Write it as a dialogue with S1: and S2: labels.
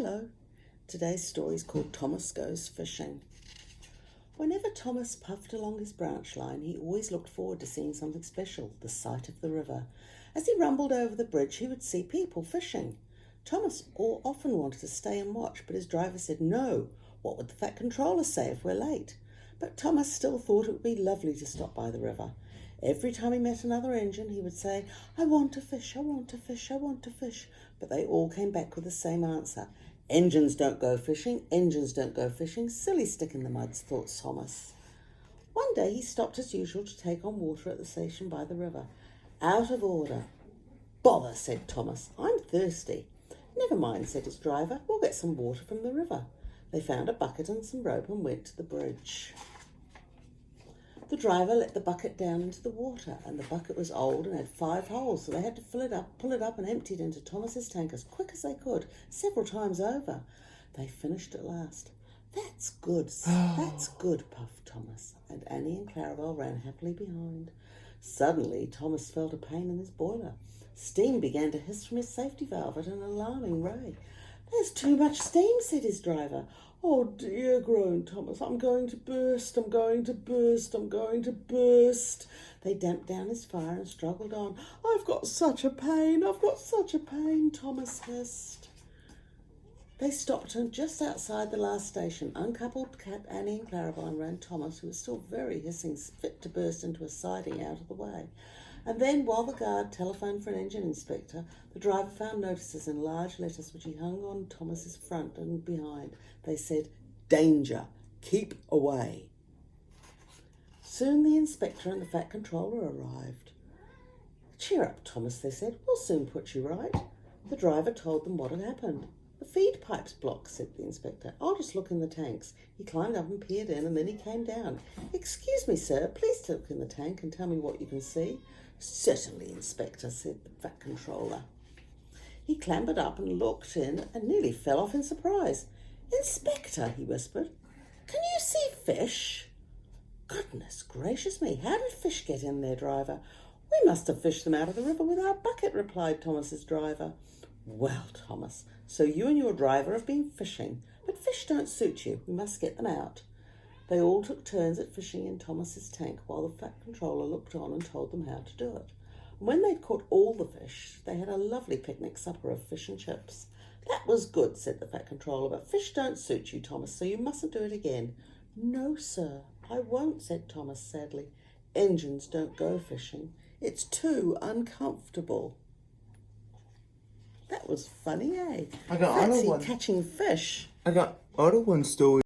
S1: Hello. Today's story is called Thomas Goes Fishing. Whenever Thomas puffed along his branch line, he always looked forward to seeing something special, the sight of the river. As he rumbled over the bridge, he would see people fishing. Thomas often wanted to stay and watch, but his driver said no. What would the Fat Controller say if we're late? But Thomas still thought it would be lovely to stop by the river. Every time he met another engine, he would say, "I want to fish, I want to fish, I want to fish." But they all came back with the same answer. Engines don't go fishing, engines don't go fishing. Silly stick in the muds, thought Thomas. One day he stopped as usual to take on water at the station by the river. Out of order. "Bother," said Thomas. "I'm thirsty." "Never mind," said his driver. "We'll get some water from the river." They found a bucket and some rope and went to the bridge. The driver let the bucket down into the water, and the bucket was old and had 5 holes, so they had to pull it up and empty it into Thomas's tank as quick as they could, several times over. They finished at last. That's good, puffed Thomas, and Annie and Clarabelle ran happily behind. Suddenly, Thomas felt a pain in his boiler. Steam began to hiss from his safety valve at an alarming rate. "There's too much steam," said his driver. "Oh dear," groaned Thomas. "I'm going to burst, I'm going to burst, I'm going to burst." They damped down his fire and struggled on. "I've got such a pain, I've got such a pain," Thomas hissed. They stopped just outside the last station, uncoupled Annie and Clarabelle, and ran Thomas, who was still very hissing, fit to burst into a siding, out of the way. And then, while the guard telephoned for an engine inspector, the driver found notices in large letters which he hung on Thomas's front and behind. They said, "Danger! Keep away!" Soon the inspector and the Fat Controller arrived. "Cheer up, Thomas," they said. "We'll soon put you right." The driver told them what had happened. "The feed pipe's blocked," said the inspector. "I'll just look in the tanks." He climbed up and peered in, and then he came down. "Excuse me, sir, please look in the tank and tell me what you can see." "Certainly, Inspector," said the Fat Controller. He clambered up and looked in and nearly fell off in surprise. "Inspector," he whispered, "can you see fish?" "Goodness gracious me, how did fish get in there, driver?" "We must have fished them out of the river with our bucket," replied Thomas's driver. "Well, Thomas, so you and your driver have been fishing, but fish don't suit you. We must get them out." They all took turns at fishing in Thomas's tank, while the Fat Controller looked on and told them how to do it. And when they'd caught all the fish, they had a lovely picnic supper of fish and chips. "That was good," said the Fat Controller, "but fish don't suit you, Thomas, so you mustn't do it again." "No, sir, I won't," said Thomas sadly. "Engines don't go fishing. It's too uncomfortable." That was funny, eh?
S2: I got other
S1: Fancy
S2: one.
S1: catching fish.
S2: I got other one story.